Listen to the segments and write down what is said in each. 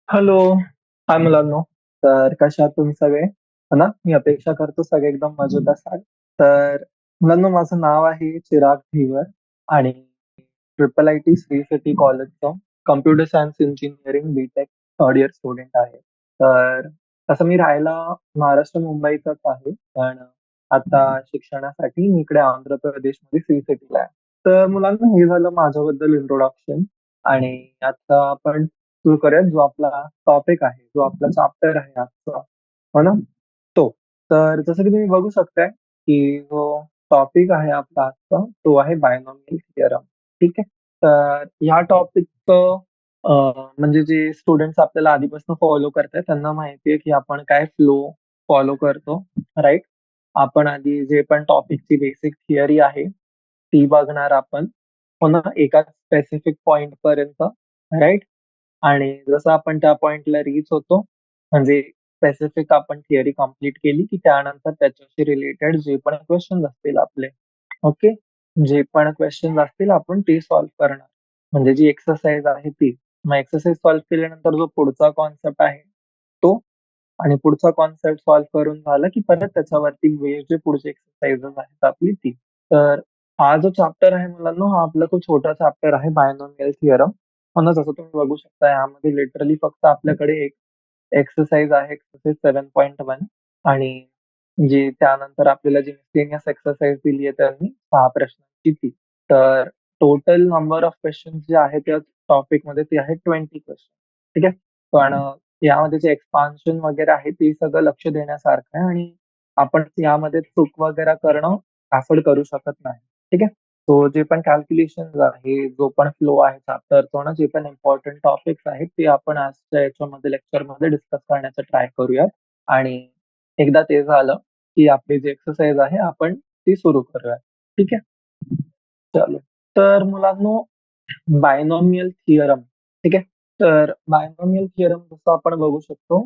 Hello. हाय मुलांनो. तर कशा आहात तुम्ही सगळे? हो ना? मी अपेक्षा करतो सगळे एकदम मजेत असाल. तर मुलांनो, माझं नाव आहे चिराग धीवर आणि triple I T Sri City कॉलेजचं computer science engineering BTech third year student आहे. तर तसं मी राहायला महाराष्ट्र मुंबईचाच आहे, पण आता शिक्षणासाठी मी इकडे आंध्र प्रदेशमध्ये श्री सिटीला आहे. तर मुलांना हे झालं माझ्याबद्दल इंट्रोडक्शन. आणि आता आपण सुरू करूयात जो आपला टॉपिक आहे, जो आपला चॅप्टर आहे आजचा, हो ना? तो. तर जसं की तुम्ही बघू शकताय, की जो टॉपिक आहे आपला आजचा, तो आहे बायनॉमियल थिअरम. ठीक आहे? तर ह्या टॉपिकचं म्हणजे जे स्टुडंट्स आपल्याला आधीपासून फॉलो करतायत, त्यांना माहिती आहे की आपण काय फ्लो फॉलो करतो, राईट? आपण आधी जे पण टॉपिकची बेसिक थिअरी आहे, ती बघणार आपण, हो ना? एका स्पेसिफिक पॉइंट पर्यंत, राईट? आणि जसं आपण त्या पॉइंटला रीच होतो, म्हणजे स्पेसिफिक आपण थिअरी कंप्लीट केली, की त्यानंतर त्याच्याशी रिलेटेड जे पण क्वेश्चन असतील आपले, ओके, जे पण क्वेश्चन असतील आपण ते सॉल्व्ह करणार. म्हणजे जी एक्सरसाइज आहे ती. मग एक्सरसाइज सॉल्व्ह केल्यानंतर जो पुढचा कॉन्सेप्ट आहे तो, आणि पुढचा कॉन्सेप्ट सॉल्व्ह करून झालं की परत त्याच्यावरती जे पुढचे एक्सरसाइजेस आहेत आपली ती. तर हा जो चॅप्टर आहे मुलांनो, हा आपला खूप छोटा चॅप्टर आहे बायनॉमियल थिअरम. हो ना? जसं तुम्ही बघू शकता, यामध्ये लिटरली फक्त आपल्याकडे एक एक्सरसाइज आहे, एक्सरसाइज 7.1. आणि जी त्यानंतर आपल्याला जी मिसलेनियस एक्सरसाइज दिली आहे त्यांनी 6 प्रश्नांची ती. तर टोटल नंबर ऑफ क्वेश्चन जे आहे त्या टॉपिकमध्ये ते आहे 20 क्वेश्चन. ठीक आहे? पण यामध्ये जे एक्सपान्शन वगैरे आहे ते सगळं लक्ष देण्यासारखं आहे, आणि आपण यामध्ये चूक वगैरे करणं अफोर्ड करू शकत नाही. ठीक आहे? तो जे पण कॅल्क्युलेशन आहे, जो पण फ्लो आहे चॅप्टरचा ना, जे पण इम्पॉर्टंट टॉपिक्स आहेत ते आपण आजच्या याच्यामध्ये लेक्चरमध्ये डिस्कस करण्याचा ट्राय करूयात. आणि एकदा ते झालं की आपली जी एक्सरसाइज आहे आपण ती सुरू करूयात. ठीक आहे? चलो. तर मुलांनो, बायनॉमियल थिअरम. ठीक आहे? तर बायनॉमियल थिअरम जसं आपण बघू शकतो,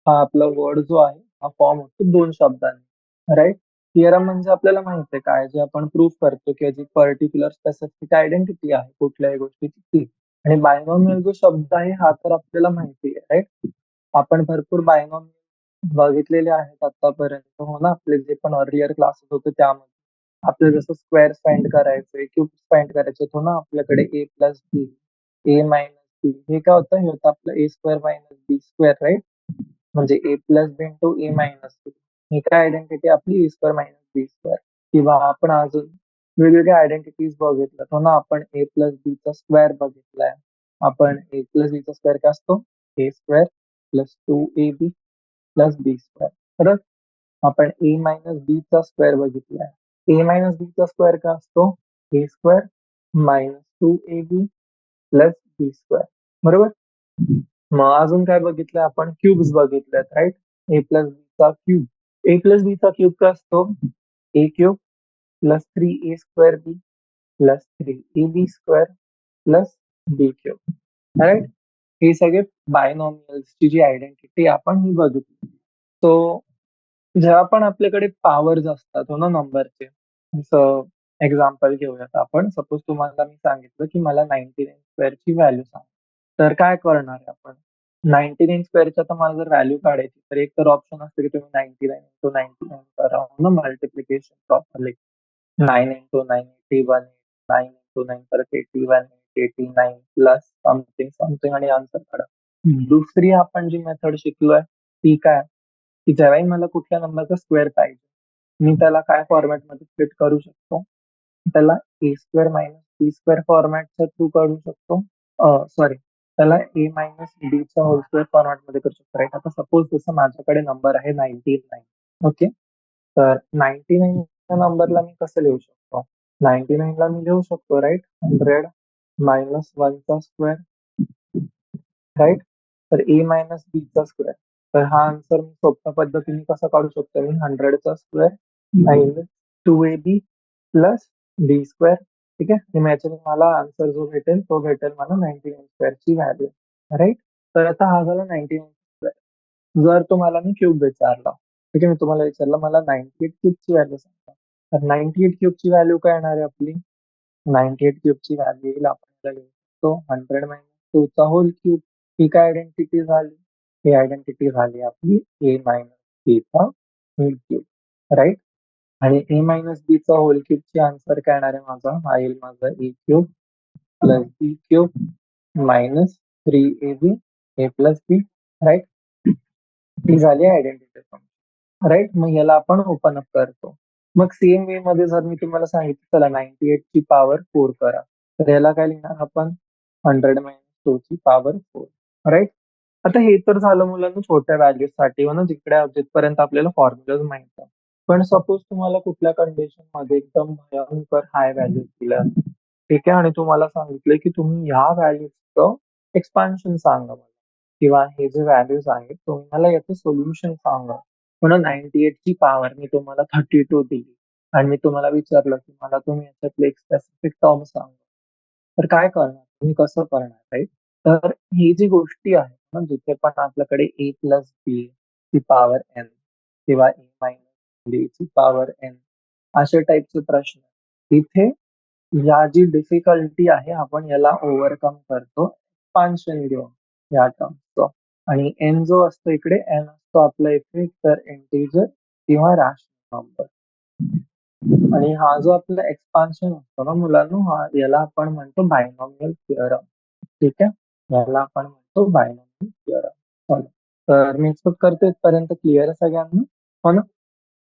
हा आपला वर्ड जो आहे हा फॉर्म होतो 2 शब्दांनी, राईट? थिअरम म्हणजे आपल्याला माहिती आहे काय, जे आपण प्रूव्ह करतो किंवा जी पर्टिक्युलर स्पेसिफिक आयडेंटिटी आहे कुठल्याही गोष्टीची ती. आणि बायनॉमियल जो शब्द आहे हा तर आपल्याला माहिती आहे, राईट? आपण भरपूर बायनॉमियल बघितलेले आहेत आतापर्यंत, हो ना? आपले जे पण अर्लियर क्लासेस होते त्यामध्ये आपल्याला जसं स्क्वेअर फाइंड करायचंय, क्यूब फाइंड करायचे, हो ना? आपल्याकडे ए प्लस बी, ए मायनस बी, हे काय होतं, हे होतं आपलं ए स्क्वेअर मायनस बी स्क्वेअर, राईट? म्हणजे a plus B into A minus बी. ही काय आयडेंटिटी आपली, ए स्क्वेअर मायनस बी स्क्वेअर. किंवा आपण अजून वेगवेगळ्या आयडेंटिटीज बघितल्यात, हो ना? आपण ए प्लस बी चा स्क्वेअर बघितलाय. आपण ए प्लस बी चा स्क्वेअर काय असतो, ए स्क्वेअर प्लस 2ab प्लस बी स्क्वेअर. परत आपण ए मायनस बी चा स्क्वेअर बघितलाय. ए मायनस बी चा स्क्वेअर काय असतो, ए स्क्वेअर मायनस 2ab प्लस बी स्क्वेअर. बरोबर? मग अजून काय बघितलंय आपण, क्यूब्स बघितल्यात, राईट? ए प्लस बी चा क्यूब. ए प्लस बी चा क्यूब काय असतो, ए क्यूब प्लस 3a स्क्वेअर बी प्लस 3ab स्क्वेअर प्लस बी क्यूब, राईट? हे सगळे बायनॉमियल्सची जी आयडेंटिटी आपण ही बघितली. सो जेव्हा पण आपल्याकडे पॉवर्स असतात, हो ना, नंबरचे. जसं एक्झाम्पल घेऊयात आपण. सपोज तुम्हाला मी सांगितलं की मला 99 स्क्वेअरची व्हॅल्यू सांग. तर काय करणार आहे आपण? 99 स्क्वेअरच्या तर मला जर व्हॅल्यू काढायची, तर एक तर ऑप्शन असतं की तुम्ही 99 इंटू 99 करा, हो ना, मल्टिप्लिकेशन प्रॉपरली. 9 इंटू 9 81, 9 इंटू 9 परत 81, 89 प्लस समथिंग समथिंग आणि आन्सर काढा. दुसरी आपण जी मेथड शिकलोय ती काय, की जेव्हाही मला कुठल्या नंबरचा स्क्वेअर पाहिजे, मी त्याला काय फॉर्मॅटमध्ये स्प्लिट करू शकतो? त्याला ए स्क्वेअर मायनस बी स्क्वेअर फॉर्मॅटच्या थ्रू करू शकतो. सॉरी, त्याला ए मायनस बीच्या होल स्क्वेअर फॉर्मॅटमध्ये करू शकतो, राईट? आता सपोज जसं माझ्याकडे नंबर आहे 99, ओके? तर 99 या नंबरला मी कसं लिहू शकतो? 99 ला मी लिहू शकतो, राईट? 100 मायनस 1 चा स्क्वेअर, राईट? तर ए मायनस बी चा स्क्वेअर. तर हा आन्सर मी सोप्या पद्धतीने कसा काढू शकतो, मी 100 चा स्क्वेअर मायनस 2ab प्लस बी स्क्वेअर. ठीक आहे? आणि याच्याने मला आन्सर जो भेटेल तो भेटेल मला 99 स्क्वेअरची व्हॅल्यू, राईट? तर आता हा झाला 99 स्क्वेअर. जर तुम्हाला मी क्यूब विचारला, ठीक आहे, मी तुम्हाला विचारलं मला 98 क्यूबची व्हॅल्यू सांगा, तर 98 क्यूबची व्हॅल्यू काय येणार आहे आपली? 98 क्यूबची व्हॅल्यू येईल, आपण घेऊ शकतो 100 मायनस 2 चा होल क्यूब. ही काय आयडेंटिटी झाली? ही आयडेंटिटी झाली आपली ए मायनस बीचा होल क्यूब, राईट? आणि ए मायनस बीचा होल क्यूबची आन्सर काय येणार आहे माझा? हा येईल माझा ए क्यूब प्लस बी क्यूब मायनस 3ab ए प्लस बी, राईट? ही झाली आयडेंटिटी फंक्शन, राईट? मग याला आपण ओपन अप करतो. मग सेम वे मध्ये जर मी तुम्हाला सांगितलं चला 98 ची पॉवर 4 करा, तर याला काय लिहिणार आपण? 100 मायनस 2 ची पॉवर 4, राईट? आता हे तर झालं मुलांना छोट्या व्हॅल्यूज साठी ना, जिकडे जिथपर्यंत आपल्याला फॉर्म्युलाज माहित आहे. पण सपोज तुम्हाला कुठल्या कंडिशन मध्ये एकदम भयंकर हाय व्हॅल्यूज दिल्या, ठीक आहे, आणि तुम्हाला सांगितलंय की तुम्ही ह्या व्हॅल्यूजचं एक्सपान्शन सांगा मला, किंवा हे जे व्हॅल्यूज आहेत तुम्ही मला याचं सोल्युशन सांगा. म्हणून 98 ची पॉवर मी तुम्हाला 32 दिली आणि मी तुम्हाला विचारलं की मला तुम्ही याच्यातले एक स्पेसिफिक टर्म सांगा, तर काय करणार तुम्ही, कसं करणार, राईट? तर ही जी गोष्टी आहेत ना, जिथे पण आपल्याकडे ए प्लस बी ची पॉवर एन किंवा ए मायनस बी ची पॉवर एन अशा टाईपचे प्रश्न, इथे या जी डिफिकल्टी आहे आपण याला ओव्हरकम करतो एक्सपान्शन घेऊन या टर्मचं. आणि एन जो असतो इकडे, एन असतो आपला इथे तर इंटिजर किंवा रॅशनल नंबर. आणि हा जो आपला एक्सपान्शन असतो ना मुलांनो, हा याला आपण म्हणतो बायनॉमियल थिअरम, ठीक आहे? याला आपण म्हणतो बायनॉमियल थिअरम. तर मी एक्सपेक्ट करतो इथपर्यंत क्लिअर आहे सगळ्यांना, हो ना?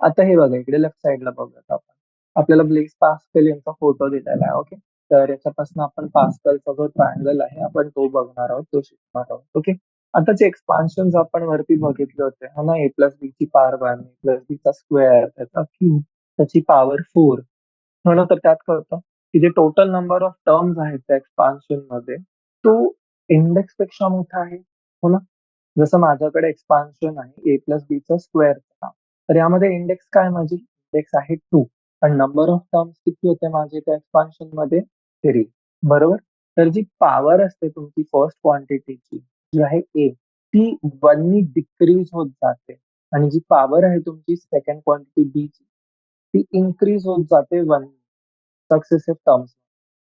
आता हे बघा इकडे लेफ्ट साईडला बघूयात आपण. आपल्याला ब्लेस पास्कल यांचा फोटो दिलेला आहे, ओके? तर याच्यापासून आपण पास्कलचा जो ट्रायंगल आहे आपण तो बघणार आहोत, तो शिकणार आहोत, ओके? आता जे एक्सपान्शन आपण वरती बघितले होते, हो ना, ए प्लस बी ची पॉवर 1, ए प्लस बी चा स्क्वेअर, त्याचा क्यूब, त्याची पॉवर 4, हो ना? तर त्यात कळतं की जे टोटल नंबर ऑफ टर्म्स आहेत त्या एक्सपान्शन मध्ये, तो इंडेक्स पेक्षा मोठा आहे, हो ना? जसं माझ्याकडे एक्सपान्शन आहे ए प्लस बी चा स्क्वेअर, तर यामध्ये इंडेक्स काय माझी? इंडेक्स आहे 2 आणि नंबर ऑफ टर्म्स किती होते माझे त्या एक्सपान्शन मध्ये? 3, बरोबर? तर जी पॉवर असते तुमची फर्स्ट क्वांटिटीची जी आहे ए, ती 1 नी डिक्रीज होत जाते आणि जी पॉवर आहे तुमची सेकंड क्वांटिटी बी ची, ती इन्क्रीज होत जाते 1 सक्सेसिव्ह टर्म्स,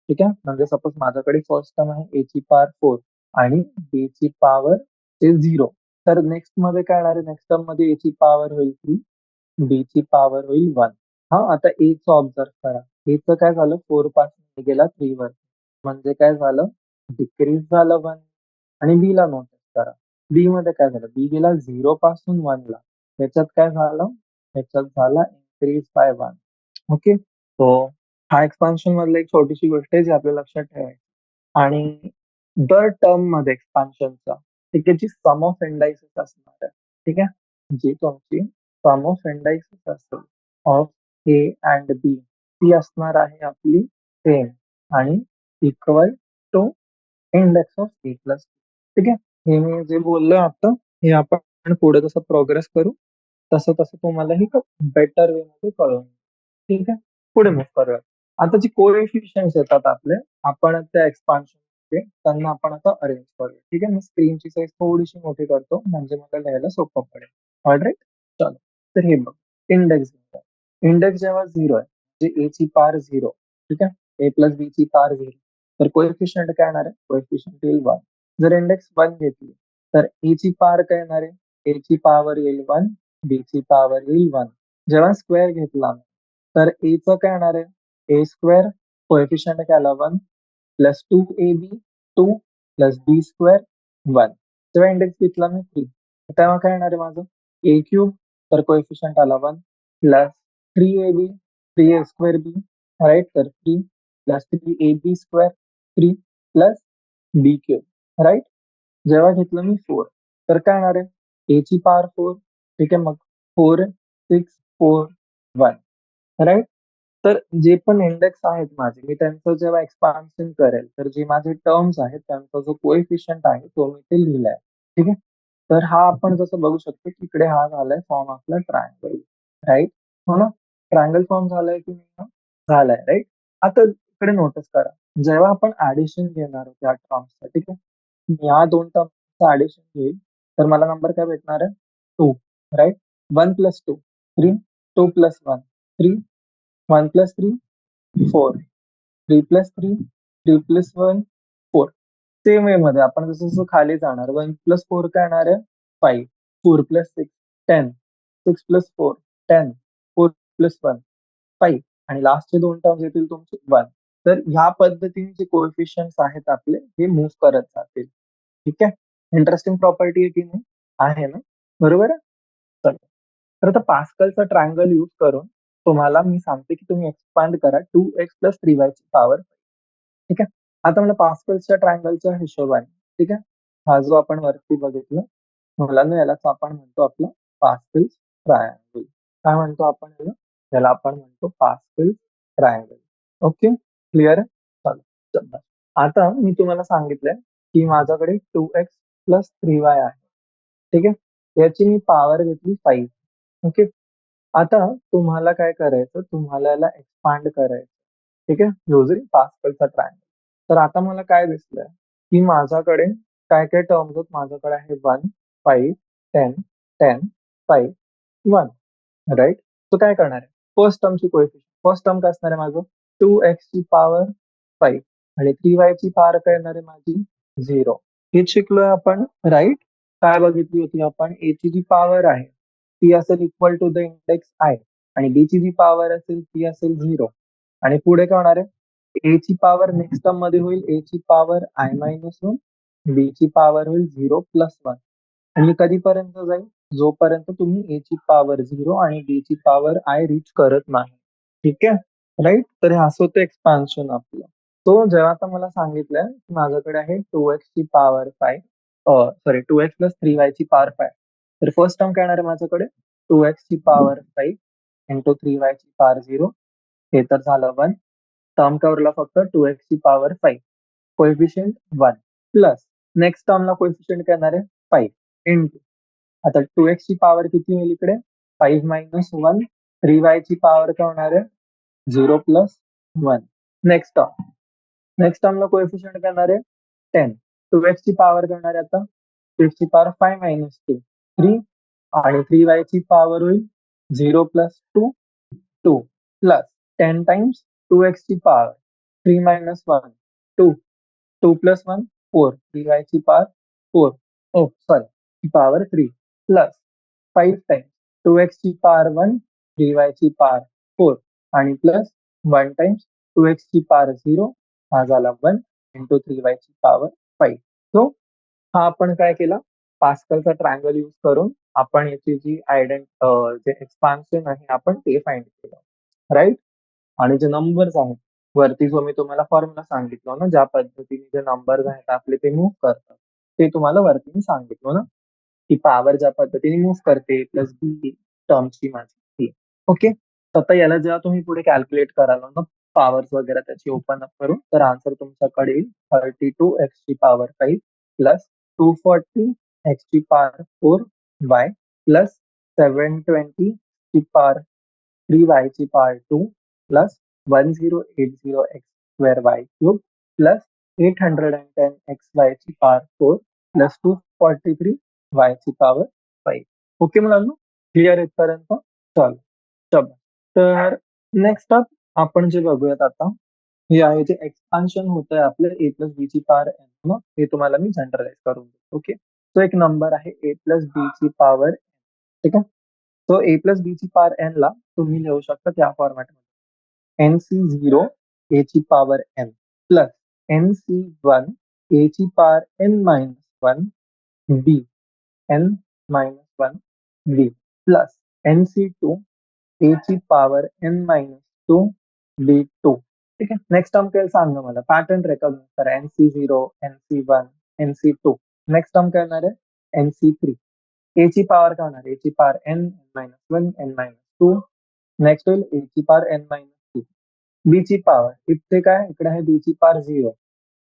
ठीक आहे? म्हणजे सपोज माझ्याकडे फर्स्ट टर्म आहे ए ची पॉवर 4 आणि बी ची पॉवर 0, तर नेक्स्ट मध्ये काय येणार आहे? नेक्स्ट टर्म मध्ये ए ची पॉवर होईल 3, बी ची पॉवर होईल 1. हा, आता ए चं ऑब्झर्व करा. ए चं काय झालं? 4 पासून गेला 3 वर, म्हणजे काय झालं? डिक्रीज झालं 1. आणि बी ला नोटीस करा. बी मध्ये काय झालं? बी गेला 0 पासून 1 ला. याच्यात काय झालं? याच्यात झाला इन्क्रीज बाय 1. ओके? सो हा एक्सपान्शन मधली एक छोटीशी गोष्ट आहे जी आपल्याला लक्षात ठेवायची. आणि दर टर्म मध्ये एक्सपान्शनचा, ठीक आहे, जी सम ऑफ इंडायसेस असणार आहे, ठीक आहे, जी तुमची सम ऑफ इंडायसेस असेल ऑफ ए अँड बी, ती असणार आहे आपली सेम आणि equal to index of a plus, ठीक आहे? हे मी जे बोललो आता, हे आपण पुढे जसं प्रोग्रेस करू तसं तसं तुम्हाला ही बेटर वे मध्ये कळून, ठीक आहे? पुढे मूव्ह करूया. आता जी कोएफिशियंट्स येतात आपले, आपण त्या एक्सपान्शन त्यांना आपण आता अरेंज करूया, ठीक आहे? मी स्क्रीनची साईज थोडीशी मोठी करतो म्हणजे मला लिहायला सोपं पडेल. ऑलराईट, चलो. तर हे बघ, इंडेक्स इंडेक्स जेव्हा 0 आहे म्हणजे ए ची पॉवर 0, ठीक आहे, ए प्लस बी ची पॉवर 0, तर कोएफिशियंट काय येणार आहे? कोएफिशियंट येईल 1. जर इंडेक्स 1 घेतली तर ए ची पॉवर काय येणार आहे? ए ची पॉवर येईल 1, बी ची पॉवर येईल 1. जेव्हा स्क्वेअर घेतला तर ए चं काय येणार आहे? ए स्क्वेअर, कोएफिशियंट काय आला? 1 प्लस 2ab 2 प्लस बी स्क्वेअर 1. जेव्हा इंडेक्स घेतला मी 3, तेव्हा काय येणार आहे माझं? ए क्यूब, तर कोएफिशियंट आला 1 प्लस 3ab 3a स्क्वेअर बी, राईट? तर 3 प्लस 3ab स्क्वेअर 3 प्लस बी क्यूब, राईट? जेव्हा घेतलं मी 4, तर काय येणार आहे? ए ची पॉवर 4, ठीक आहे, मग 4 6 4 1, राईट? तर जे पण इंडेक्स आहेत माझे, मी त्यांचं जेव्हा एक्सपान्शन करेल तर जे माझे टर्म्स आहेत त्यांचा जो कोएफिशियंट आहे तो मी ते लिहिलाय, ठीक आहे? तर हा आपण जसं बघू शकतो की इकडे हा झालाय फॉर्म आपला ट्रायंगल, राईट? हो ना? ट्रायंगल फॉर्म झालाय की नाही? झालाय, राईट? आता इकडे नोटीस करा, जेव्हा आपण ऍडिशन घेणार आहोत या टर्म्सचं, ठीक आहे, या दोन टर्म्सचं ऍडिशन घेईल तर मला नंबर काय भेटणार आहे? 2, right? 1 plus 2 3, 2 plus 1 3, 1 plus 3 4, 3 plus 3 3 plus 1 4. Same way मध्ये आपण जसं जसं खाली जाणार 1 + 4 काय येणार आहे 5, 4 + 6 10, 6 + 4 10, 4 + 1 5 आणि लास्टचे दोन टर्म्स येतील तुमचे 1. तर ह्या पद्धतीने जे कोएफिशियंट्स आहेत आपले हे मूव्ह करत जातील. ठीक आहे. इंटरेस्टिंग प्रॉपर्टी आहे की नाही? आहे ना? बरोबर आहे. चला. तर आता पास्कलचा ट्रायंगल यूज करून तुम्हाला मी सांगते की तुम्ही एक्सपांड करा 2x + 3y ची पॉवर. ठीक आहे. आता मला पास्कलच्या ट्रायंगलच्या हिशोबाने, ठीक आहे, हा जो आपण वरती बघितलं, मुलांना यालाच आपण म्हणतो आपलं पास्कल ट्रायंगल. काय म्हणतो आपण याला? याला आपण म्हणतो पास्कल ट्रायंगल. ओके, क्लिअर आहे? चालेल. चला. आता मी तुम्हाला सांगितलंय की माझ्याकडे 2x + 3y आहे. ठीक आहे. याची मी पॉवर घेतली 5. ओके. आता तुम्हाला काय करायचं, तुम्हाला याला एक्सपांड करायचं. ठीक आहे, युजिंग पास्कलचा ट्रायंगल. तर आता मला काय दिसलंय की माझ्याकडे काय काय टर्म्स आहेत. माझ्याकडे आहे 1 5 10 10 5 1. राईट. तो काय करणार आहे, फर्स्ट टर्मची कोएफिशियंट. फर्स्ट टर्म काय असणार आहे माझं 2x ची पॉवर 5 आणि 3y ची पॉवर काय येणार आहे माझी 0. हेच शिकलोय आपण. राईट. काय बघितली होती आपण, a ची जी पॉवर आहे ती असेल equal to the index i आणि b ची जी पॉवर असेल ती असेल 0. आणि पुढे काय होणार आहे, a ची पॉवर नेक्स्ट टर्म मध्ये होईल a ची पॉवर i-1, b ची पॉवर होईल 0 + 1. आणि कधीपर्यंत जाईल, जोपर्यंत तुम्ही a ची पॉवर 0 आणि b ची पॉवर i रीच करत नाही. ठीक आहे. राईट. तर हे असं होतं एक्सपान्शन आपलं. तो जेव्हा आता मला सांगितलंय की माझ्याकडे आहे 2x ची पॉवर 5, सॉरी 2x + 3y ची पॉवर 5. तर फर्स्ट टर्म काय येणार आहे माझ्याकडे 2x ची पॉवर 5 इंटू 3y ची पॉवर 0. हे तर झालं 1. टर्म का उरला फक्त 2x ची पॉवर 5. कोएफिशियंट 1 प्लस नेक्स्ट टर्मला कोएफिशियंट काय येणार आहे 5 इंटू, आता 2x ची पॉवर किती होईल इकडे 5 - 1. 3y ची पॉवर काय होणार आहे 0 + 1. नेक्स्ट टर्म, नेक्स्ट टर्मला कोएफिशियंट काय येणार आहे 10. 2x ची पॉवर काय होणार आहे आता 2x ची पॉवर 5 - 2 3 आणि 3y ची पॉवर होईल 0 + 2 2 प्लस 10 टाइम्स 2x ची पॉवर 3 - 1 2 2 + 1 4 3y ची पॉवर 4, ओ सॉरी ची पॉवर 3 प्लस 5 टाइम्स 2x ची पॉवर 1 3y ची पॉवर 4 आणि प्लस 1 टाइम्स 2x ची पॉवर 0 हा झाला 1 इंटू 3y ची पॉवर 5. सो हा आपण काय केला, पास्कलचा ट्रायंगल यूज करून आपण याची जी जे एक्सपान्शन आहे आपण ते फाइंड केलं. राईट. आणि जे नंबर्स आहेत वरती, जो मी तुम्हाला फॉर्म्युला सांगितला ना, ज्या पद्धतीने जे नंबर्स आहेत आपले ते मूव्ह करतात, ते तुम्हाला वरती मी सांगितलं ना, की पॉवर ज्या पद्धतीने मूव्ह करते प्लस बी टर्मची माझी. ओके. तर आता याला जेव्हा तुम्ही पुढे कॅल्क्युलेट कराल ना, पॉवर्स वगैरे त्याची ओपन अप करून, तर आन्सर तुमच्याकडे येईल 32x ची पॉवर 5 प्लस 240x ची पॉवर 4y प्लस 720 ची पॉवर 3y ची power 2 plus 1080x² y³ plus 810xy ची पॉवर 4 प्लस 243y ची पॉवर 5. ओके मुलांनो, क्लिअर इथपर्यंत? चल चल तर नेक्स्ट अप आपण जे बघूयात आता, हे आहे जे एक्सपान्शन होत आहे आपलं a प्लस बी ची पॉवर n. हे तुम्हाला मी जनरलाइज करून देतो. ओके. तो एक नंबर आहे a प्लस बी ची पॉवर. ठीक आहे. तो a प्लस बी ची पॉवर n ला तुम्ही लिहू शकता त्या फॉर्मॅटमध्ये nc0 a ची power n plus nc1 a ची power n-1 b n-1 b plus nc2 a ची पॉवर n-2 b2. ठीक आहे. नेक्स्ट टर्म काय सांगा मला, पॅटर्न रेकॉग्नाइज करा. nc0 nc1 nc2. Next term काय येणार आहे nc3. a ची पॉवर काय होणार, a ची पॉवर n-1 n-2. नेक्स्ट होईल a ची पॉवर n-3. b ची पॉवर इथे काय, इकडे आहे b ची पॉवर 0,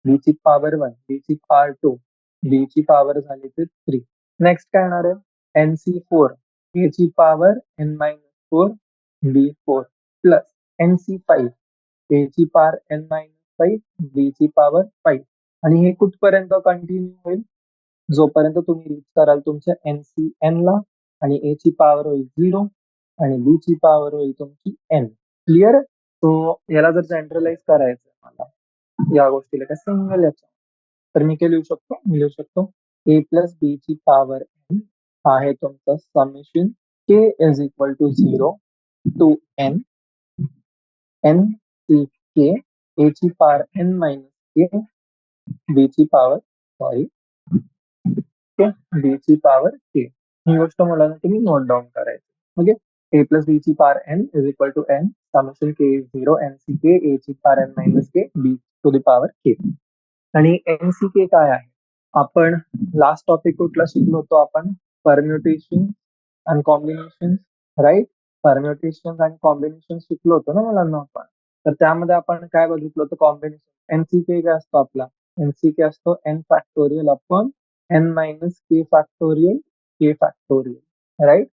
b ची पॉवर 1, b ची पॉवर 2, b ची पॉवर झाली ते 3. नेक्स्ट काय येणार आहे nc4 a ची power n-4 b4 plus nc5 a ची पॉवर n-5 b ची पॉवर 5. आणि हे कुठपर्यंत कंटिन्यू होईल, जोपर्यंत तुम्ही रीच कराल तुमच्या NCN ला आणि A ची पॉवर होईल 0 आणि B ची पॉवर होईल तुमची N. क्लिअर? सो याला जर जनरलाइज करायचं मला या गोष्टीला काय सिंगल याच्या तर मी काय लिहू शकतो? मी लिहू शकतो a प्लस बी ची पॉवर n हा आहे तुमचा summation k is equal to 0 to n c k a ची power n minus k b ची पॉवर सॉरी बी ची पॉवर k ही गोष्ट मुलांना तुम्ही नोट डाऊन करायची. ओके, a प्लस बी ची power n is equal to n summation k is 0 n c k a ची power n minus k b to the power k. आणि एनसीके काय आहे? आपण लास्ट टॉपिक कुठला शिकलो होतो आपण? परम्युटेशन आणि कॉम्बिनेशन, राईट? परम्युटेशन आणि कॉम्बिनेशन शिकलो होतो ना मुलांना आपण. तर त्यामध्ये आपण काय बघितलं होतं? कॉम्बिनेशन. एनसीके काय असतो आपला? एनसीके असतो n factorial upon n minus k factorial, right?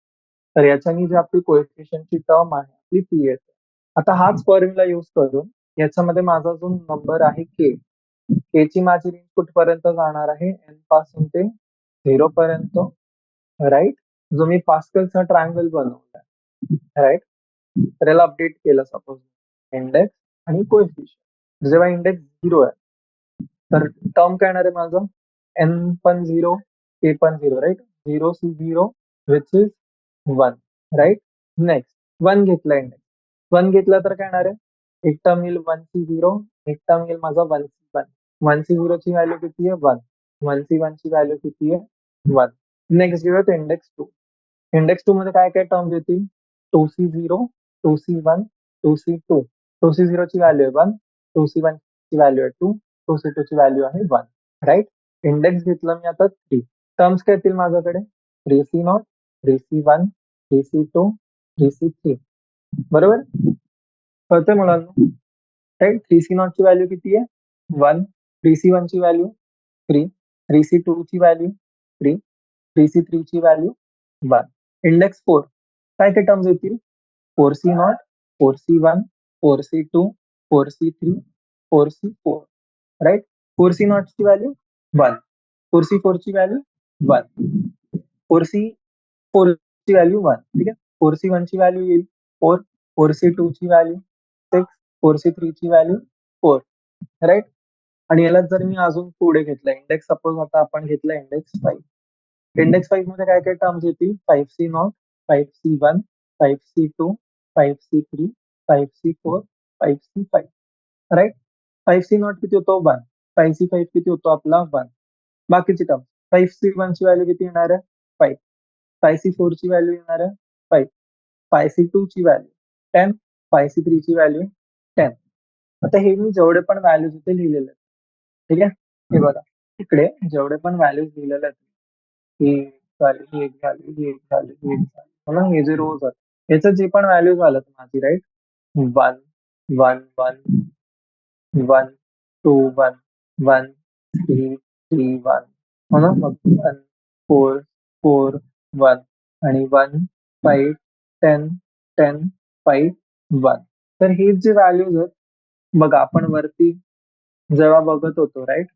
तर याच्याने जी आपली कोएफिशियंटची टर्म आहे आपली पी येते. आता हाच फॉर्म्युला युज करून याच्यामध्ये माझा जो नंबर आहे के, के ची माझी रेंज कुठपर्यंत जाणार आहे? एन पासून ते 0 पर्यंत, राईट? जो मी पास्कलचा ट्रायंगल बनवलाय, राईट? तर याला अपडेट केलं सपोज इंडेक्स आणि कोएफिशियंट. जेव्हा इंडेक्स 0 आहे तर टर्म काय येणार आहे माझं? एन पण 0, के पण 0, right? 0 c 0 which is 1, right? Next 1 घेतला इंडेक्स. 1 घेतला तर काय येणार आहे? एक टर्म येईल 1 सी 0, एक टर्म येईल माझा 1 सी 1. 1 सी 0 ची व्हॅल्यू किती आहे? 1. 1 सी 1 ची व्हॅल्यू किती आहे? 1. नेक्स्ट घेऊयात इंडेक्स 2. इंडेक्स 2 मध्ये काय काय टर्म्स येतील? 2 सी 0, 2 सी 1, 2 सी 2. 2 सी 0 ची व्हॅल्यू आहे 1, 2 सी 1 ची व्हॅल्यू आहे 2, 2 सी 2 ची व्हॅल्यू आहे 1, राईट? इंडेक्स घेतलं मी आता 3. टर्म्स काय येतील माझ्याकडे? 3 c not, 3 c 1, 3 c 2, 3 c 3. बरोबर? कळतंय मुलांना? राईट? 3 सी नॉट ची व्हॅल्यू किती आहे? 1. 3 सी 1 ची व्हॅल्यू 3. 3 सी 2 ची व्हॅल्यू 3. 3 सी 3 ची व्हॅल्यू 1. इंडेक्स 4. काय काय टर्म्स येतील? 4 c not, 4 c 1, 4 c 2, 4 c 3, 4 c 4, right? 4 c not ची व्हॅल्यू 1. 4 सी 4 ची व्हॅल्यू 1. 4 सी 4 ची व्हॅल्यू 1. ठीक आहे? 4 सी 1 ची व्हॅल्यू येईल 4. 4 सी 2 ची व्हॅल्यू 6. 4 सी 3 ची व्हॅल्यू 4, राईट? आणि याला जर मी अजून पुढे घेतलं इंडेक्स, सपोज आता आपण घेतला इंडेक्स 5. इंडेक्स 5 मध्ये काय काय टर्म्स येतील? 5 c not, 5 c 1, 5 c 2, 5 c 3, 5 c 4, 5 c 5, right? 5 c not किती होतो? 1. 5 सी 5 किती होतो आपला? 1. बाकीची टर्म 5 सी 1 ची व्हॅल्यू किती येणार आहे? 5. 5 सी 4 ची व्हॅल्यू येणार आहे 5. 5 सी 2 ची व्हॅल्यू 10. 5 सी 3 ची व्हॅल्यू 10. आता हे मी जेवढे पण व्हॅल्यूज इथे लिहिलेले आहेत, ठीक आहे? हे बघा, इकडे जेवढे पण व्हॅल्यूज लिहिलेले आहेत, ही झाली, ही एक झाली, ही एक झाली, ही एक झाली, हो ना? हे जे रोज आहेत याचं जे पण व्हॅल्यूज आलं माझी, राईट? 1, 1, 1, 1, 2, 1, 1, 3, 3, 1, हो ना? मग 1, 4, 4, 1 आणि 1, 5, 10, 10, 5, 1. तर हे जे व्हॅल्यूज आहेत बघा, आपण वरती जेव्हा बघत होतो, राईट?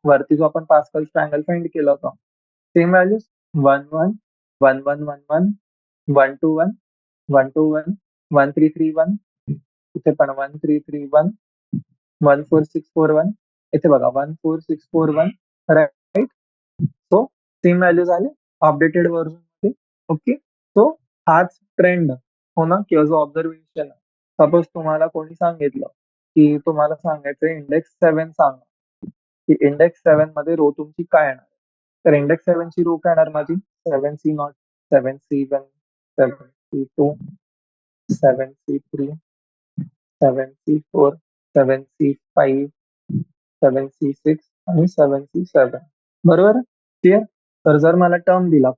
वरती जो आपण पास्कल ट्रायंगल फाइंड केला होता, सेम व्हॅल्यूज 1, 1, 1, 1, 1, 1, 1, 2, 1, 1, 2, 1, 1, 3, 3, 1, इथे पण 1, 3, 3, 1, 1, 4, 6, 4, 1, इथे बघा 1, 4, 6, 4, 1, राईट? सो सेम व्हॅल्यूज आले अपडेटेड व्हर्जन मध्ये. ओके, सो हाच ट्रेंड हो ना, किंवा जो ऑब्झर्वेशन आहे. सपोज तुम्हाला कोणी सांगितलं की तुम्हाला सांगायचं इंडेक्स 7 सांगा, की इंडेक्स 7 मध्ये रो तुमची काय येणार? तर इंडेक्स 7 ची रो काय येणार माझी? 7 c not, 7 c 1, 7 c 2, 7 c 3, 7 c 4, 7 c 5, 7 c 6 आणि 7 सी 7. बरोबर? क्लिअर? तर जर मला टर्म दिला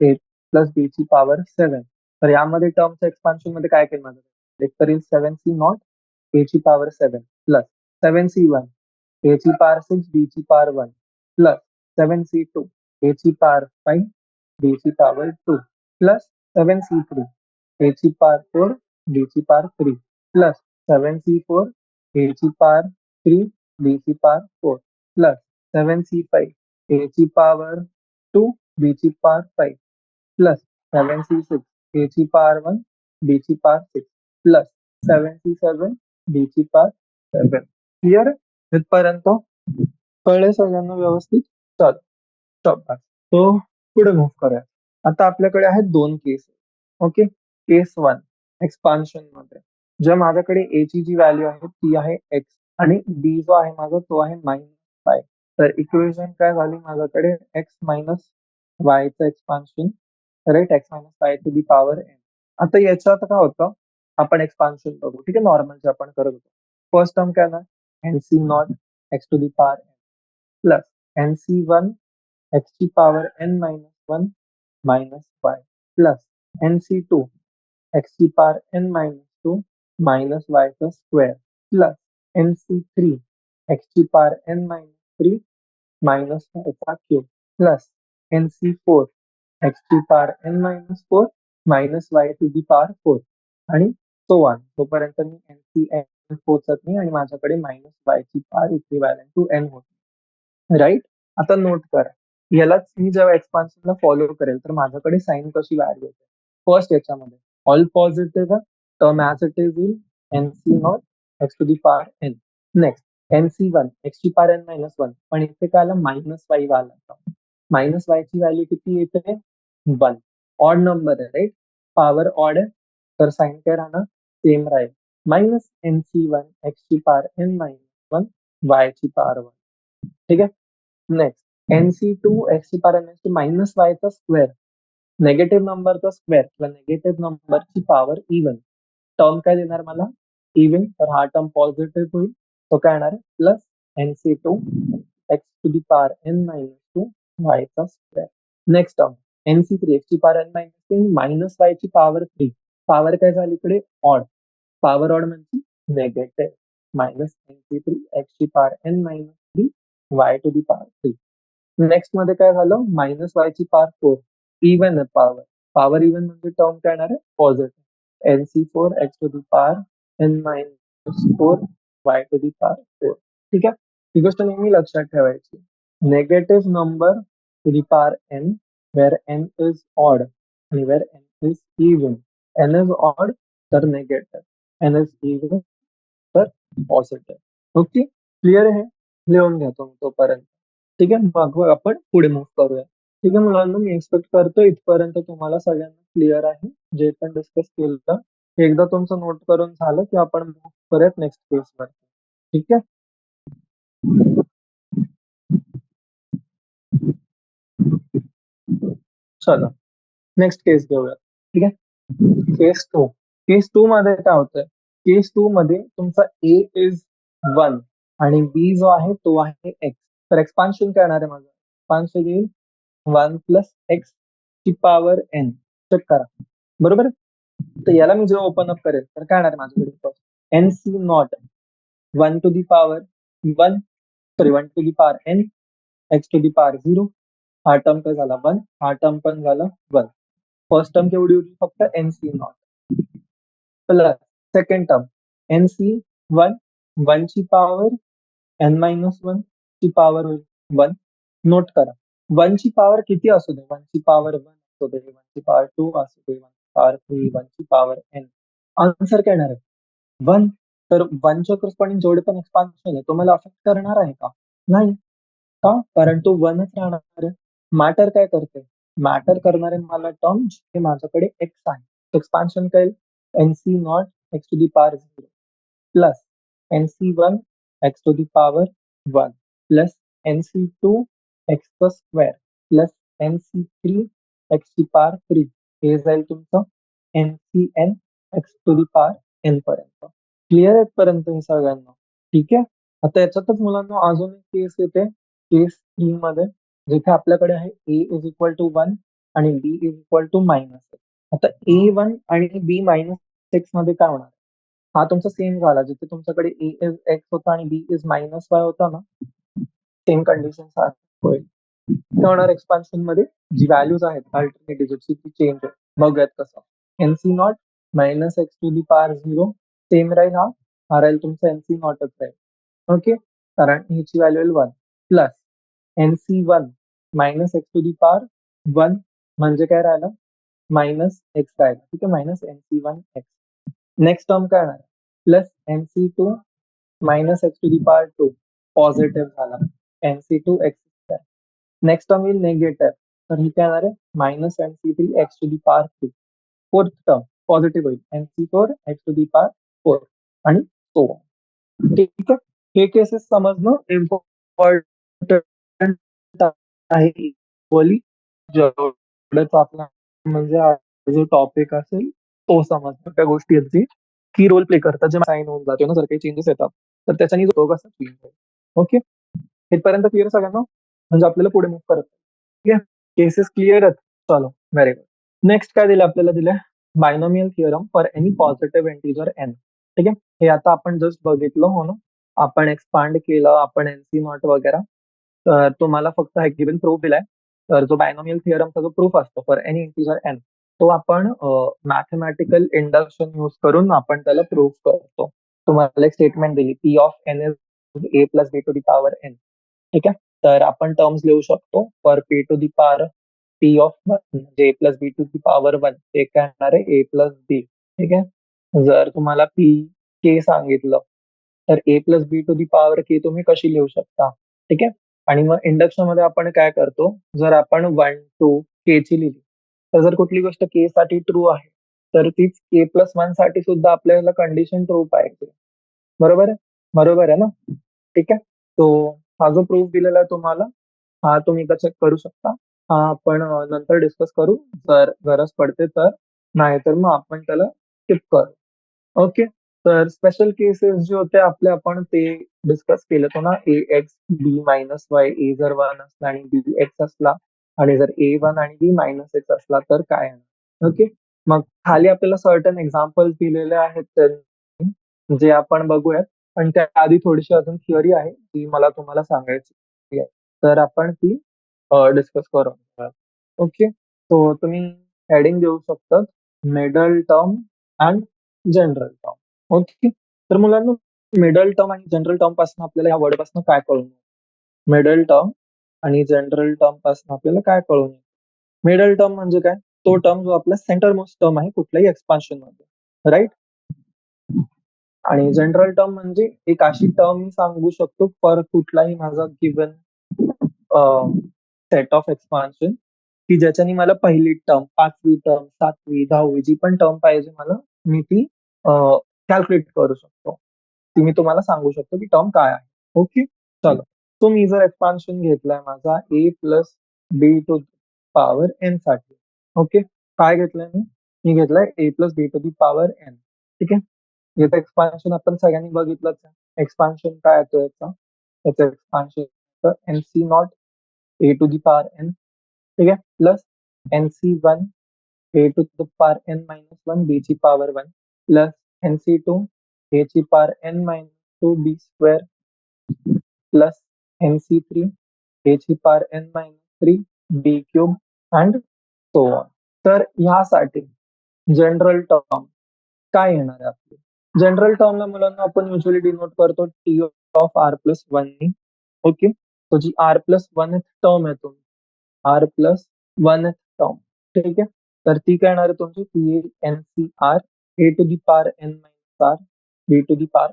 ए प्लस बी ची पॉवर 7, तर यामध्ये टर्मच्या एक्सपान्शन मध्ये काय केलं माझं? एक तर येईल 7 सी नॉट ए ची पॉवर 7 प्लस 7 सी 1 ए ची पॉवर 6 बी ची पॉवर 1 प्लस 7 सी 2 ए ची पॉवर 5 बी ची पॉवर 2 प्लस 7 सी 3 ए ची पॉवर 4 बी ची पॉवर 3 प्लस 7 सी 4 ए ची पॉवर 3 बी ची पॉवर 4 प्लस 7 सी 5 ए ची पॉवर 2 बी ची पॉवर 5 प्लस 7 सी 6 ए ची पॉवर 1 बी ची पॉवर 6 प्लस 7 सी 7 बी ची पॉवर 7. क्लिअर इथपर्यंत? कळलंय सगळ्यांना व्यवस्थित? चल शाबास. तो पुढे मूव्ह करूया. आता आपल्याकडे आहेत दोन केस. ओके. केस वन एक्सपान्शन मध्ये ज्या माझ्याकडे ए ची जी व्हॅल्यू आहे ती आहे एक्स आणि बी जो आहे माझा तो आहे -5. तर इक्वेशन काय झाली माझ्याकडे एक्स मायनस वायचं expansion, right, x minus y to the power n. आता याच्यात काय होतं, आपण एक्सपान्शन बघू. ठीक आहे, नॉर्मल जे आपण करत होतो. फर्स्ट टर्म काय ना n C not x to the power n plus n C one x ची power n minus one minus y plus n C two x ची power n minus two minus वायचा square plus n C three x ची power n minus three minus वायचा cube plus n C four x ची power n minus four minus y to the power four आणि so on तोपर्यंत मी N C N पोहोचत नाही आणि माझ्याकडे minus y ची पॉवर इक्विव्हॅलंट टू एन होत, राईट. आता नोट करा, यालाच मी जेव्हा एक्सपान्शनला फॉलो करेल तर माझ्याकडे साईन कशी व्हॅल्यू होते. फर्स्ट याच्यामध्ये all positive term as it is येईल n C not x to the power n. Next n C one x ची पॉवर एन मायनस वन, पण इथे काय आलं मायनस वाय आला. मायनस वाय ची व्हॅल्यू किती येते, वन. ऑड नंबर आहे, राईट, पॉवर ऑड आहे, तर साईन काय राहणार, सेम राहील. Minus n C one x ची power n minus one y ची पॉवर वन. ठीक आहे. Next n C two x ची पॉवर एन मायनस वायचा स्क्वेअर, नेगेटिव्ह नंबरचा स्क्वेअर किंवा नेगेटिव्ह नंबरची पॉवर इव्हन. टर्म काय देणार मला, इव्हन, तर हा टर्म पॉझिटिव्ह होईल. तो काय येणार आहे plus n C two x to the power n minus two वायचा square. Next term n C three x ची power n minus three minus y ची पॉवर थ्री. पॉवर काय झाली इकडे ऑड, पॉवर ऑड म्हणजे negative, minus n C three x ची power n minus three y to the power three. Next मध्ये काय झालं, मायनस वाय ची पॉवर फोर, इव्हन आहे पॉवर. पॉवर इव्हन म्हणजे टर्म काय येणार आहे positive, n C four x to the power n minus four y to the power four. ठीक आहे, ही गोष्ट नेहमी लक्षात ठेवायची. Negative number to the power n where n is odd आणि where n is even. N is odd तर negative, n is even तर पॉझिटिव्ह. ओके, क्लिअर आहे, लिहून घ्या तुम्ही तोपर्यंत. ठीक आहे, मग आपण पुढे मूव्ह करूया. ठीक आहे मुलांना, मी एक्सपेक्ट करतो इथपर्यंत तुम्हाला सगळ्यांना क्लिअर आहे जे पण डिस्कस केलं. एकदा तुमचं नोट करून झालं की आपण मूव्ह करूयात नेक्स्ट केसवर. ठीक आहे, चला नेक्स्ट केस घेऊया. ठीक आहे, केस टू. केस टू मध्ये काय होतंय, केस टू मध्ये तुमचा ए इज वन आणि बी जो आहे तो आहे एक्स. तर एक्सपान्शन काय येणार आहे माझं, एक्सपान्शन येईल वन प्लस एक्स ची पॉवर एन. चेक करा, बरोबर. तर याला मी जेव्हा ओपन अप करेल तर काय येणार आहे माझ्याकडे, n C not one to the power one, sorry one to the power n x to the power zero. हा टर्म काय झाला वन, हा टर्म पण झाला वन. फर्स्ट टर्म केवढी होती, फक्त n C not plus second term n C one, one ची पॉवर एन मायनस वन ची पॉवर होईल वन. नोट करा, वन ची पॉवर किती असू दे, वन ची पॉवर वन असू दे, वन ची पॉवर टू असू दे, वन ची पॉवर थ्री, वन ची पॉवर एन, आन्सर काय येणार आहे वन. तर वनच्या करस्पॉन्डिंग जेवढे पण एक्सपान्शन आहे तो मला अफेक्ट करणार आहे का, नाही. का, कारण तो वनच राहणार आहे. मॅटर काय करते, मॅटर करणारे मला टर्म जिथे माझ्याकडे एक्स आहे. एक्सपान्शन काय, n C not x to the power zero plus n C one x to the power one plus n C two एक्सचा square plus n C three x ची power three. हे जाईल तुमचं n C n x to the power n पर्यंत. Clear आहे पर्यंत हे सगळ्यांना, ठीक आहे. आता याच्यातच मुलांना अजून एक केस येते, केस थ्री मध्ये, जिथे आपल्याकडे आहे ए इज इक्वल टू वन आणि बी इज इक्वल टू मायनस. आता ए वन आणि बी मायनस एक्स मध्ये काय होणार, हा तुमचा सेम झाला, जिथे तुमच्याकडे ए इज एक्स होता आणि बी इज मायनस वाय होता ना, सेम कंडिशन होईल. काय होणार एक्सपान्शन मध्ये, जी व्हॅल्यूज आहेत अल्टरनेट डिजिटची ती चेंज होईल. बघूयात कसं, n C not minus x to the power zero same राहील, हा राहील तुमचा एन सी नॉटच राहील. ओके, कारण ह्याची व्हॅल्यू येईल one plus n C one minus x to the power one म्हणजे काय राहिलं, मायनस एक्स राहिलं. ठीक आहे, minus n C one x. Next term काय येणार, plus n C two minus x to the power two, positive झाला. -nc2x². Next term येईल निगेटिव्ह, तर ही काय येणार आहे -nc3x⁴. फोर्थ टर्म पॉझिटिव्ह होईल nc4x⁴ आणि सो ऑन. ठीक आहे, हे केसेस समजणं इम्पॉर्टंट आहे इक्वली, जेवढंच आपला म्हणजे हा जो टॉपिक असेल तो समजणं. त्या गोष्टी आहेत जी की रोल प्ले करतात, जे साईन होऊन जाते ना, जर काही चेंजेस येतात तर त्याच्याने तो कसा चेंज होईल. ओके, इथपर्यंत क्लिअर सगळ्यांना, म्हणजे आपल्याला पुढे मूव्ह करत. ठीक आहे, केसेस क्लिअर आहेत. चलो, व्हेरी गुड. नेक्स्ट काय दिलं आपल्याला, दिलंय binomial theorem for any positive integer n. ठीक आहे, हे आता आपण जस्ट बघितलं हो ना, आपण एक्सपांड केलं, आपण एनसी नॉट वगैरे. तर तुम्हाला फक्त एक गिवन प्रूफ दिलाय. तर जो बायनॉमियल थिअरमचा जो प्रूफ असतो फॉर एनी इंटिजर एन, तो आपण मॅथमॅटिकल इंडक्शन यूज करून आपण त्याला प्रूफ करतो. तुम्हाला एक स्टेटमेंट दिली, P of n is a plus b to the power n. ठीक आहे, तर आपण टर्म्स लिहू शकतो for P to the power P of म्हणजे a plus b to the power 1, ते काय येणार आहे ए प्लस बी. ठीक आहे, जर तुम्हाला पी के सांगितलं तर a plus b to the power K तुम्ही कशी लिहू शकता. ठीक आहे, आणि मग इंडक्शन मध्ये आपण काय करतो, जर आपण 1 2 के ची लिहिली, तर जर कुठली गोष्ट के साठी ट्रू आहे तर तीच के प्लस 1 साठी सुद्धा आपल्याला कंडिशन ट्रू पाहिजे. बरोबर आहे, बरोबर आहे ना. ठीक आहे, तो हा जो प्रूफ दिलेला आहे तुम्हाला, हा तुम्ही एकदा चेक करू शकता. हा आपण नंतर डिस्कस करू जर गरज पडते तर, नाहीतर मग आपण त्याला स्किप करू. ओके, तर स्पेशल केसेस जे होते आपले आपण ते डिस्कस केलं होतं ना, ए एक्स बी मायनस वाय, ए जर 1 असला आणि बी एक्स असला आणि जर ए 1 आणि बी मायनस एक्स असला तर काय. ओके, मग खाली आपल्याला सर्टन एक्झाम्पल्स दिलेले आहेत जे आपण बघूयात, पण त्याआधी थोडीशी अजून थिअरी आहे जी मला तुम्हाला सांगायची आहे, तर आपण ती डिस्कस करू. ओके, सो तुम्ही हेडिंग देऊ शकता middle term and general term. Okay, तर मुलांना मिडल टर्म आणि जनरल टर्म पासून आपल्याला या वर्ड पासून काय कळून, मिडल टर्म आणि जनरल टर्म पासून आपल्याला काय कळून. मिडल टर्म म्हणजे काय, तो टर्म जो आपला सेंटर मोस्ट टर्म आहे कुठल्याही एक्सपान्शन मध्ये, राईट. आणि जनरल टर्म म्हणजे एक अशी टर्म मी सांगू शकतो फॉर कुठलाही माझा गिवन सेट ऑफ एक्सपान्शन, की ज्याच्याने मला पहिली टर्म, पाचवी टर्म, सातवी, 10वी जी पण टर्म पाहिजे मला, मी ती कॅल्क्युलेट करू शकतो. ती मी तुम्हाला सांगू शकतो की टर्म काय आहे. ओके, चलो. तो मी जर एक्सपान्शन घेतलाय माझा a plus b to power n साठी. ओके, काय घेतलंय मी घेतलाय a plus b to the power n. ठीक आहे, याचं एक्सपान्शन आपण सगळ्यांनी बघितलंच आहे. एक्सपान्शन काय येतो याचं expansion n C not a to the power n. ठीक आहे, plus n C one a to the power n minus one b ची power 1 plus n C two a ची power n minus 2 b square plus n C three a ची power n minus 3 b cube and so on. तर ह्यासाठी general term काय येणार आहे आपली. General टर्मला मुलांना आपण युजली डिनोट करतो t of r plus one. Okay, तो जी आर प्लस वन टर्म आहे तुमची, आर प्लस वन टर्म. ठीक आहे, तर ती काय येणार आहे तुमची t n c r a to the power n minus r b to the power.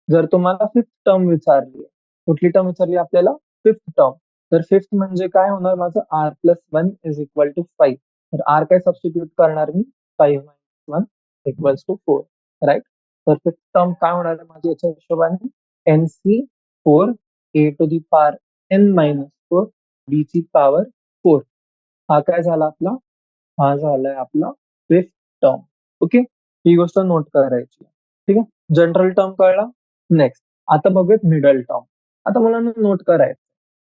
जर तुम्हाला फिफ्थ टर्म विचारली, कुठली टर्म विचारली आपल्याला, फिफ्थ टर्म, तर फिफ्थ म्हणजे काय होणार माझं r plus one is equal to 5. तर आर काय सबस्टिट्यूट करणार मी, 5 minus one equals to 4, right. तर फिफ्थ टर्म काय होणार आहे माझी याच्या हिशोबाने, n c 4 a to the power n minus 4 b ची पॉवर 4. हा काय झाला आपला, हा झालाय आपला फिफ्थ टर्म. ओके, ही गोष्ट नोट करायची. ठीक आहे, जनरल टर्म कळला. नेक्स्ट आता बघूयात मिडल टर्म. आता मला नोट करायचं,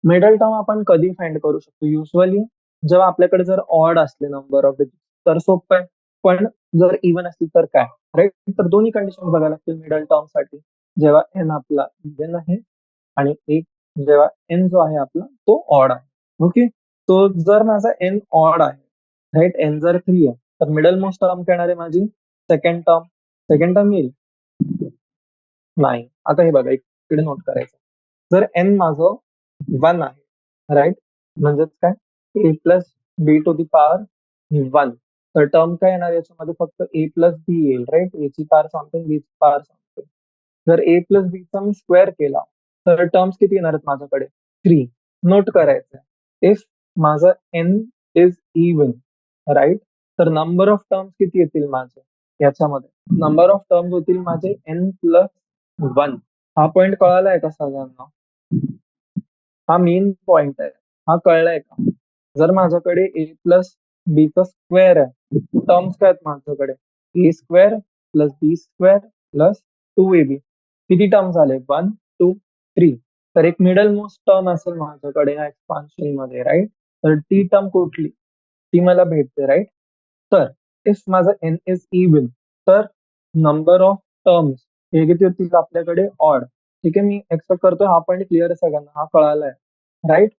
मिडल टर्म आपण कधी फाइंड करू शकतो, युजली जेव्हा आपल्याकडे जर ऑड असले नंबर ऑफ डिजिट तर सोपं आहे, पण जर इव्हन असतील तर काय, राईट. तर दोन्ही कंडिशन बघायला लागतील मिडल टर्म साठी, जेव्हा एन आपला इव्हन आहे आणि एक जेव्हा एन जो आहे आपला तो ऑड आहे. ओके, तो जर माझा एन ऑड आहे, राईट, एन जर 3 आहे तर मिडल मोस्ट टर्म येणार आहे माझी सेकंड टर्म. सेकंड टर्म येईल नाही. आता हे बघा इकडे नोट करायचं, जर एन माझं 1 आहे, राईट, म्हणजेच काय a plus b to the power 1, तर टर्म काय येणार याच्यामध्ये फक्त ए प्लस बी येईल, राईट. ए ची पॉवर समथिंग बी ची पॉवर समथिंग. जर ए प्लस बी चा मी स्क्वेअर केला तर टर्म्स किती येणार आहेत माझ्याकडे, 3 नोट करायचंय. इफ माझं एन इज इवन, राईट, तर नंबर ऑफ टर्म्स किती येतील माझे याच्यामध्ये? नंबर ऑफ टर्म्स होतील माझे एन प्लस 1. हा पॉइंट कळालाय का सगळ्यांना? हा मेन पॉइंट आहे. हा कळलाय का? जर माझ्याकडे ए प्लस बी चा स्क्वेअर आहे, टर्म्स काय आहेत माझ्याकडे? ए स्क्वेअर प्लस बी स्क्वेअर प्लस 2ab. किती टर्म झाले? 1, 2, 3. तर एक मिडल मोस्ट टर्म असेल माझ्याकडे या एक्सपान्शन मध्ये, राईट? तर ती टर्म कुठली? ती मला भेटते, राईट? तर इफ माझं एन इज इवन, तर नंबर ऑफ टर्म्स हे किती होतील आपल्याकडे? ऑड. ठीक आहे, मी एक्सपेक्ट करतोय हा पॉईंट क्लिअर आहे सगळ्यांना, हा कळालाय, राईट?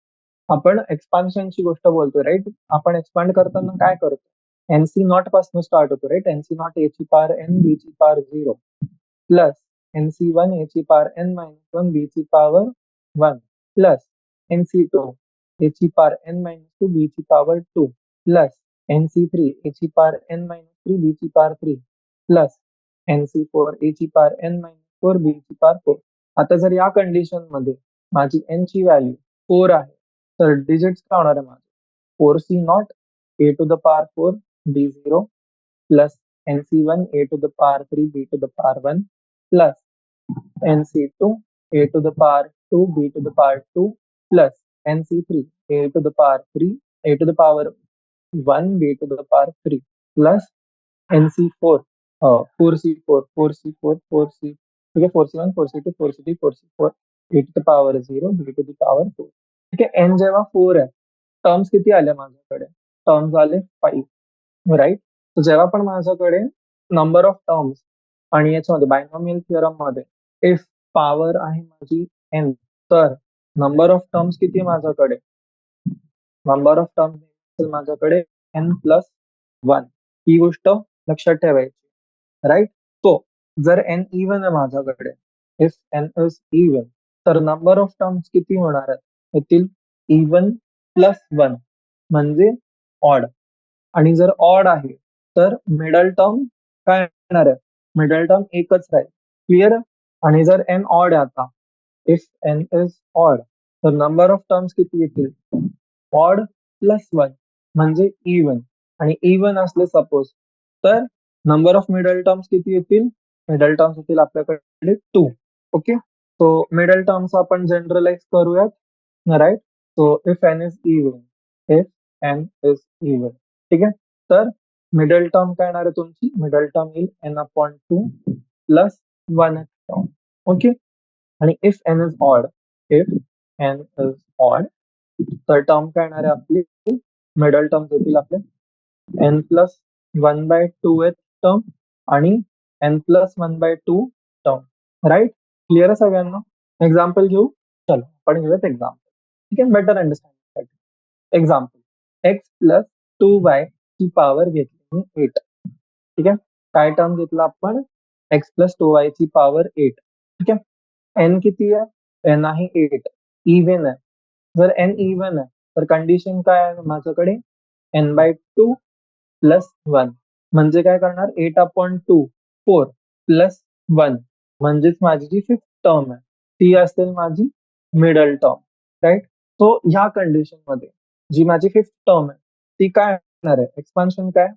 आपण एक्सपान्शनची गोष्ट बोलतोय, राईट? आपण एक्सपांड करताना काय करतो? एनसी नॉट पासून स्टार्ट होतो, राईट? एनसी नॉट ए ची पॉवर एन बी ची पॉवर 0 प्लस एनसी वन ए ची पॉवर एन मायनस 1 बी ची power 1 plus NC to a ची पॉवर एन मायनस 2 बी ची power 2 plus NC three a ची पॉवर एन मायनस 3 बी ची पॉवर 3 प्लस एनसी फोर ए ची power n minus 4 b ची power 4. आता जर या कंडिशन मध्ये माझी एन ची व्हॅल्यू 4 आहे, तर डिजिट्स काय होणार आहे माझे? 4c not a to the power 4 b 0 plus nc1 a to the power 3 b to the power 1 plus nc2 a to the power 2 b to the power 2 plus nc3 a to the power 3 a to the power 1 b to the power 3 plus nc4 4c4 4c4 4c, ठीक है, 4c1 4c2 4c3 4c4 a to the power 0 b to the power 4. ठीक आहे, n जेव्हा 4 आहे, terms किती आले माझ्याकडे? Terms आले 5, राईट? तर जेव्हा पण माझ्याकडे नंबर ऑफ टर्म्स आणि याच्यामध्ये बायनॉमियल थिअरम मध्ये इफ पॉवर आहे माझी एन, तर नंबर ऑफ टर्म्स किती आहे माझ्याकडे? नंबर ऑफ टर्म्स माझ्याकडे एन प्लस 1. ही गोष्ट लक्षात ठेवायची, राईट? तो जर एन इवन आहे माझ्याकडे, इफ एन इज इवन, तर नंबर ऑफ टर्म्स किती होणार आहेत? येतील इवन प्लस 1 म्हणजे ऑड. आणि जर ऑड आहे तर मिडल टर्म काय येणार आहे? मिडल टर्म एकच राहील. क्लिअर? आणि जर एन ऑड आहे आता, इफ एन इज ऑड, तर नंबर ऑफ टर्म्स किती येतील? ऑड प्लस 1 म्हणजे इवन. आणि इवन असले सपोज, तर नंबर ऑफ मिडल टर्म्स किती येतील? मिडल टर्म्स येतील आपल्याकडे 2. ओके, सो मिडल टर्म्स आपण जनरलाइज करूयात, right? So if n is even, if n is even, ठीक आहे, तर मिडल टर्म काय येणार आहे तुमची? मिडल टर्म येईल n upon 2 plus 1 term. Okay, आणि if n is odd, if n is odd, तर टर्म काय येणार आहे आपली? मिडल टर्म येतील आपले एन प्लस 1/2 टर्म आणि n plus 1/2 term, right? Clear आहे सगळ्यांना? एक्झाम्पल घेऊ, चलो आपण घेऊयात एक्झाम्पल, ठीक आहे, better understanding. Example, x plus 2y ची पॉवर घेतली मी 8. ठीक आहे, काय टर्म घेतला आपण? एक्स प्लस 2y ची पॉवर 8. ठीक आहे, एन किती आहे? एन आहे 8, इव्हन आहे. जर एन इव्हन आहे तर कंडिशन काय आहे माझ्याकडे? n/2 प्लस 1 म्हणजे काय करणार? 8/2 4 प्लस 1 म्हणजेच माझी जी फिफ्थ टर्म आहे ती असेल माझी मिडल टर्म, राईट? सो ह्या कंडिशन मध्ये जी माझी फिफ्थ टर्म आहे ती काय असणार आहे? एक्सपान्शन काय?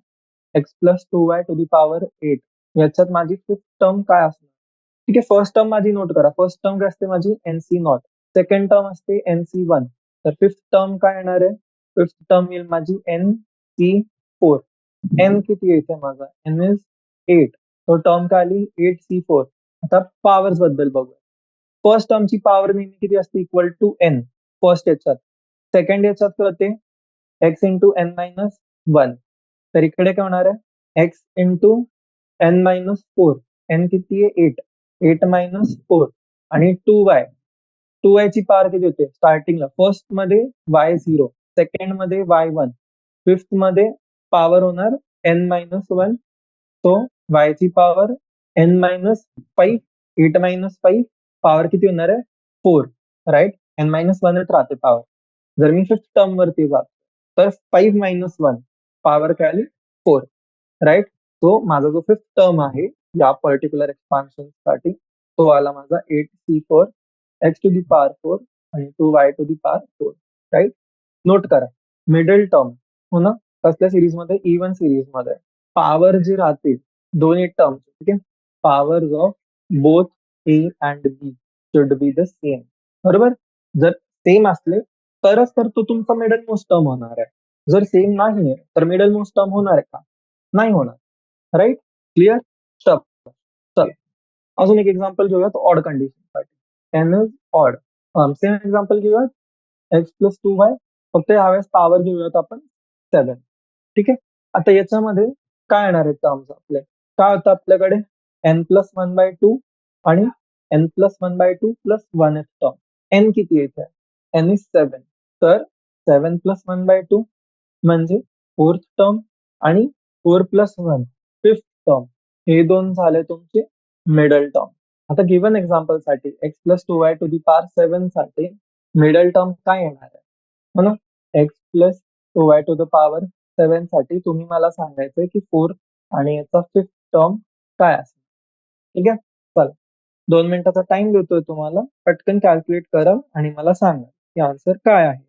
X plus 2y to the power 8. याच्यात माझी फिफ्थ टर्म काय असणार? ठीक आहे, फर्स्ट टर्म माझी नोट करा. फर्स्ट टर्म काय असते माझी? N c not. सेकंड टर्म असते एनसी वन. तर फिफ्थ टर्म काय येणार आहे? फिफ्थ टर्म येईल माझी एन सी 4. एन किती येते माझा? N is 8. तो टर्म काय आली? 8c4. आता पॉवर्स बद्दल बघूया. फर्स्ट टर्मची पॉवर नेहमी किती असते? इक्वल टू एन फर्स्ट याच्यात. सेकंड याच्यात कळते एक्स इंटू एन मायनस 1. तर इकडे काय होणार आहे? X into n minus 4. N किती आहे? 8. 8 मायनस 4 आणि 2y. 2y ची पॉवर किती होते स्टार्टिंगला? फर्स्ट मध्ये y0, सेकंड मध्ये y1, फिफ्थ मध्ये पॉवर होणार n मायनस 1. तो y ची power n minus 5. 8 minus 5 power किती होणार आहे? 4, राईट? n मायनस 1 राहते पॉवर. जर मी फिफ्थ टर्म वरती जातो तर 5 मायनस 1 पॉवर काय आली? 4, राईट? तो माझा जो फिफ्थ टर्म आहे या पर्टिक्युलर एक्सपान्शन साठी तो आला माझा 8c4 x to the power 4 आणि 2y to the power 4. Right. Note करा, मिडल टर्म हो ना, कसल्या सिरीज मध्ये, इव्हन सिरीज मध्ये पॉवर जी राहतील दोन्ही टर्म, ठीक आहे, power of both a and b should be the same. बरोबर. जर सेम असले तरच तर तो तुमचा मिडल मोस्ट टर्म होणार आहे. जर सेम नाहीये तर मिडल मोस्ट टर्म होणार आहे का? नाही होणार. राईट. क्लिअर. चल, अजून एक एक्झाम्पल घेऊयात ऑड कंडिशनसाठी. N is odd. Same example घेऊयात एक्स प्लस 2y, फक्त यावेळेस पॉवर घेऊयात आपण 7. ठीक आहे. आता याच्यामध्ये काय येणार आहे टर्म्स आपले, काय होतं आपल्याकडे, n+1/2 आणि n+1/2 प्लस 1 टर्म. n किती येते, n इज 7. तर 7+1/2 म्हणजे फोर्थ टर्म आणि 4+1 फिफ्थ टर्म. हे दोन झाले तुमचे मिडल टर्म. आता गिव्हन एक्झाम्पल साठी x plus 2y to the power 7 साठी मिडल टर्म काय येणार आहे, हो ना. X plus 2y to the power 7 साठी तुम्ही मला सांगायचंय की फोर्थ आणि याचा फिफ्थ टर्म काय असेल. ठीक आहे. चला, 2 मिनिटाचा टाइम देतोय तुम्हाला, पटकन कॅल्क्युलेट करा आणि मला सांगा की आन्सर काय आहे.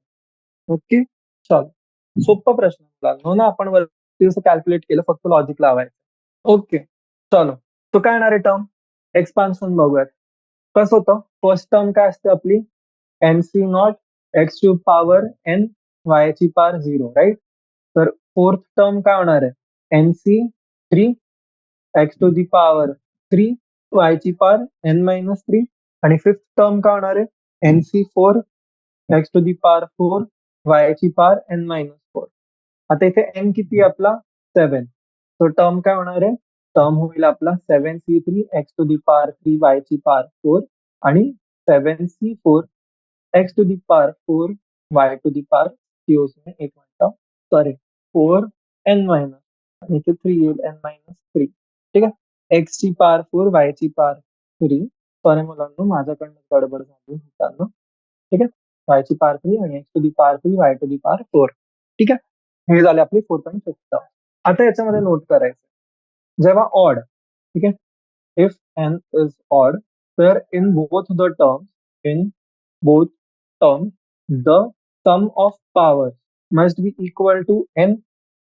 ओके. चल, सोप्पा प्रश्न हो ना, आपण वरती कॅल्क्युलेट केलं, फक्त लॉजिक लावायचं. ओके. चलो, तो काय येणार आहे टर्म, एक्सपान्शन बघूयात. कसं होतं, फर्स्ट टर्म काय असते आपली, n C not x to power n y ची पॉवर 0. राईट. तर फोर्थ टर्म काय होणार आहे, n c 3 x to the power 3 y ची पॉवर n-3. आणि फिफ्थ टर्म काय होणार आहे, n c 4 x to the power 4 y ची पॉवर n-4. आता इथे n किती आहे आपला, 7. तो टर्म काय होणार आहे, टर्म होईल आपला 7c3 x to the power 3 y ची पॉवर 4 आणि 7c4 x to the power 4 y to the power, एक मिनिट सॉरी, 4 n मायनस आणि इथे 3 येईल n-3. ठीक आहे. एक्स ची पॉवर 4 वाय ची पॉवर 3. सॉरी मुलांनो, माझ्याकडनं गडबड झाली मित्रांनो. ठीक आहे. वाय ची पॉवर 3 आणि x to the power 3 y to the power 4. ठीक आहे. हे झाले आपले 4.5. आता याच्यामध्ये नोट करायचं, जेव्हा ऑड, ठीक आहे, इफ n इज ऑड, तर in both term the sum of power must be equal to n.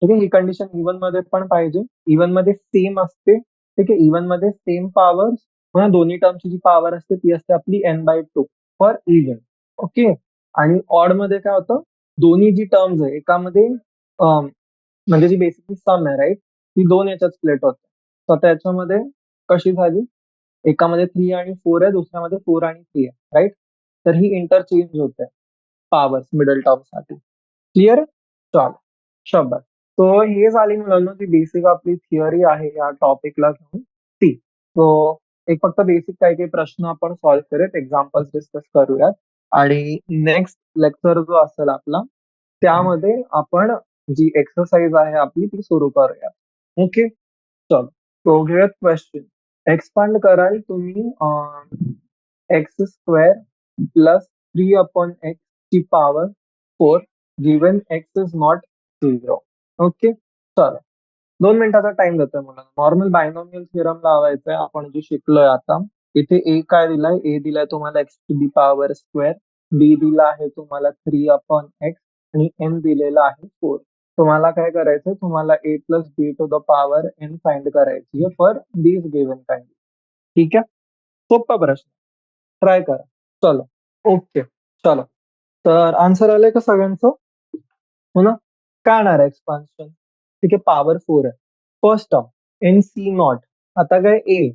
ठीक आहे. ही कंडिशन इव्हन मध्ये पण पाहिजे, इव्हन मध्ये सेम असते. ठीक आहे. इव्हन मध्ये सेम पॉवर म्हणून दोन्ही टर्मची जी पॉवर असते ती असते आपली n/2 फॉर इव्हन. ओके. आणि ऑड मध्ये काय होतं, दोन्ही जी टर्म्स आहे एकामध्ये म्हणजे जी बेसिकली सम आहे, राईट, ती दोन याच्यात स्प्लिट होते. तर त्याच्यामध्ये कशी झाली, एकामध्ये 3 आणि 4 आहे, दुसऱ्यामध्ये 4 आणि 3 आहे. राईट. तर ही इंटरचेंज होते पॉवर्स मिडल टर्म साठी. क्लिअर. चाल, शब्द. सो हे झाली मुलांना ती बेसिक आपली थिअरी आहे या टॉपिकला घेऊन ती. सो एक फक्त बेसिक काही काही प्रश्न आपण सॉल्व्ह करूयात, एक्झाम्पल्स डिस्कस करूयात आणि नेक्स्ट लेक्चर जो असेल आपला त्यामध्ये आपण जी एक्सरसाइज आहे आपली ती सुरू करूया. ओके. चल, तो घेऊयात क्वेश्चन. एक्सपांड कराल तुम्ही एक्स स्क्वेअर प्लस 3/x ची power 4 given x is not 0. Okay. चला, 2 मिनिटाचा टाइम देतोय मला. नॉर्मल बायनॉमियल थिअरम लावायचा आहे, आपण जे शिकलोय आता. इथे ए काय दिलाय, ए दिलाय तुम्हाला x to the power square, b दिला आहे तुम्हाला 3/x आणि एन दिलेला आहे 4. तुम्हाला काय करायचंय, तुम्हाला a plus b to the power n find करायची आहे फॉर दीज गिवन काइंड. ठीक आहे. सोपा प्रश्न, ट्राय करा. चलो. ओके. चलो, तर आन्सर आलंय का सगळ्यांचं, हो ना. काय येणार आहे एक्सपान्शन, ठीक आहे, पॉवर 4 आहे. First term n C not. आता काय ए,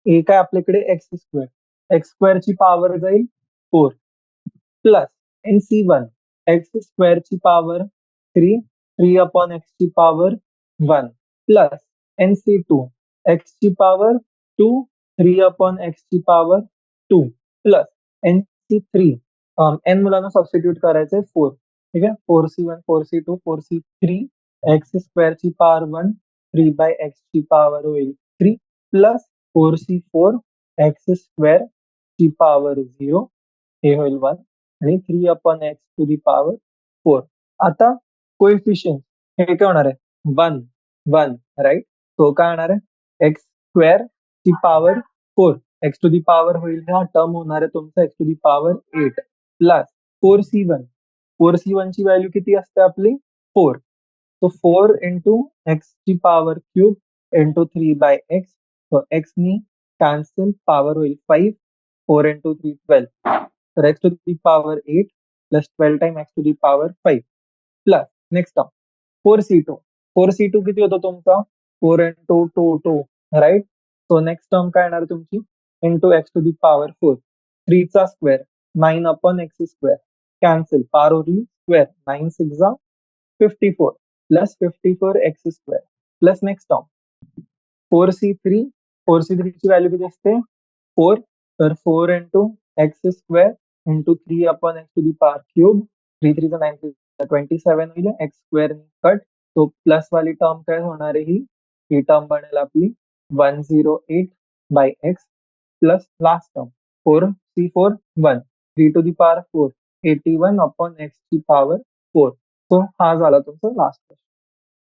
ए काय आपल्याकडे एक्स स्क्वेअर, एक्स स्क्वेअर ची पॉवर जाईल 4 plus n c 1 x square ची पॉवर 3 3/x ची power 1 plus n c 2 x ची पॉवर 2 3/x ची power 2 plus n c 3 n मुलांना सबस्टिट्यूट करायचंय 4. ठीक आहे. 4c1 4c2 4c3 x square ची पॉवर 1 3/x ची पॉवर होईल 3 प्लस 4c4 एक्स स्क्वेअर ची पॉवर 0 हे होईल 1 आणि 3/x टू दी पॉवर 4. आता कोएफिशियंट हे काय होणार आहे, 1 1. राईट. तो काय होणार आहे, एक्स स्क्वेअर ची power 4 x to the power होईल, हा टर्म होणार आहे तुमचा x to the power 8. Plus 4c1. 4c1 ची व्हॅल्यू किती असते आपली? 4. सो 4 इंटू एक्स ची power cube into 3/x. So x नी कॅन्सल, पॉवर होईल 5. 4 इंटू 3 12. तर x to the power 8 plus 12 time x to the power 5 plus next term 4c2. 4c2 किती होतो तुमचा? 4 into 2 2, right? So next term काय येणार तुमची? Into x to the power 4. 3 चा square 9 upon x square, cancel, power होईल square, 9 6 54 plus 54 x square plus next term 4c3. 4c3 ची value किती असते? 4. तर 4 into x square into 3 upon x to the power cube. 3 3 9 27 होईल, x square cut. तो plus वाली term काय होणार आहे? ही टर्म बनेल आपली 108/x plus last term 4c4 1. 3 to the power 4 81 upon x ची पॉवर 4. सो हा झाला तुमचा लास्ट क्वेश्चन.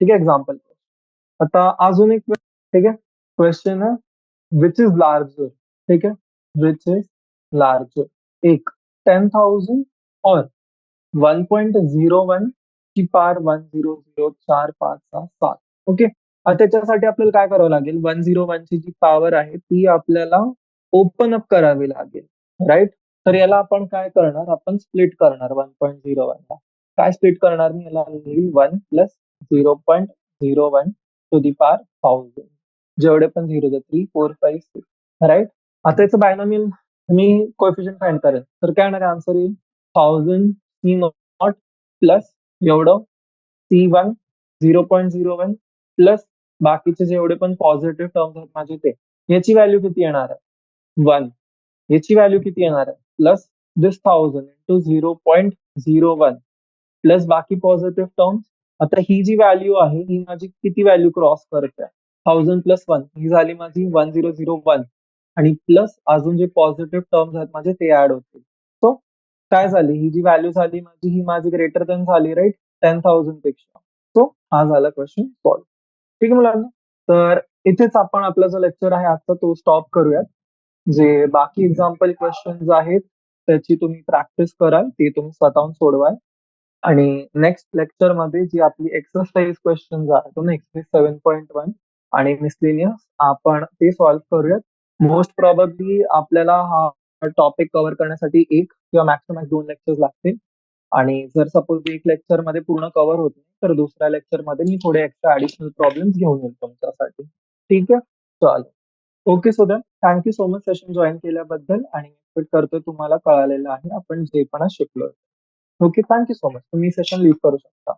ठीक आहे, एक्झाम्पल. आता अजून एक ठीक आहे क्वेश्चन आहे, विच इज लार्जर. ठीक आहे, विच इज लार्जर. एक 10,000 और 1.01 ची पार 100,456,7. ओके, आता त्याच्यासाठी आपल्याला काय करावं लागेल? 101 ची जी पॉवर आहे ती आपल्याला ओपन अप करावी लागेल, राईट? तर याला आपण काय करणार? आपण स्प्लिट करणार 1.01 ला. काय स्प्लिट करणार? मी याला 1 प्लस 0.01 टू दी पॉवर 1000. जेवढे पण 0 3 4 5 6, राईट? आता याचं बायनॉमियल मी कोएफिशियंट फाइंड करेल, तर काय येणार आन्सर येईल? 1000 सी नॉट प्लस एवढं C1 0.01 प्लस बाकीचे जेवढे पण पॉझिटिव्ह टर्म्स आहेत माझे ते. याची व्हॅल्यू किती येणार आहे? 1. याची व्हॅल्यू किती येणार आहे? प्लस दिस 1000 इंटू 0.01 प्लस बाकी पॉझिटिव्ह टर्म्स. आता ही जी व्हॅल्यू आहे ही माझी किती व्हॅल्यू क्रॉस करते? 1000 प्लस 1 ही झाली माझी 1001 आणि प्लस अजून जे पॉझिटिव्ह टर्म्स आहेत माझे ते ऍड होतील. सो काय झाली? ही जी व्हॅल्यू झाली माझी, ही माझी ग्रेटर दॅन झाली, राईट? 10,000 पेक्षा. सो हा झाला क्वेश्चन सॉल्व. ठीक आहे मुलांना, तर इथेच आपण आपला जो लेक्चर आहे आजचा तो स्टॉप करूयात. जे बाकी एक्झाम्पल क्वेश्चन्स आहेत त्याची तुम्ही प्रॅक्टिस कराल, ते तुम्ही स्वतःहून सोडवाल. आणि नेक्स्ट लेक्चर मध्ये जी आपली एक्सरसाइज क्वेश्चन आहे तो एक्सरसाइज 7.1 आणि मिसलेनियस आपण ते सॉल्व्ह करूयात. मोस्ट प्रॉबेबली आपल्याला हा टॉपिक कव्हर करण्यासाठी 1 किंवा मॅक्सिमम 2 लेक्चर्स लागतील. आणि जर सपोज एक लेक्चर मध्ये पूर्ण कव्हर होत नाही तर दुसऱ्या लेक्चर मध्ये मी थोडे एक्स्ट्रा ऍडिशनल प्रॉब्लेम्स घेऊन येईल तुमच्यासाठी. ठीक आहे, चालेल. Okay, so than thank you so much session join केल्याबद्दल आणि एक्सपेक्ट करतोय तुम्हाला कळालेलं आहे आपण जे पण आज शिकलोय. Okay, thank you so much. तुम्ही सेशन लीव करू शकता.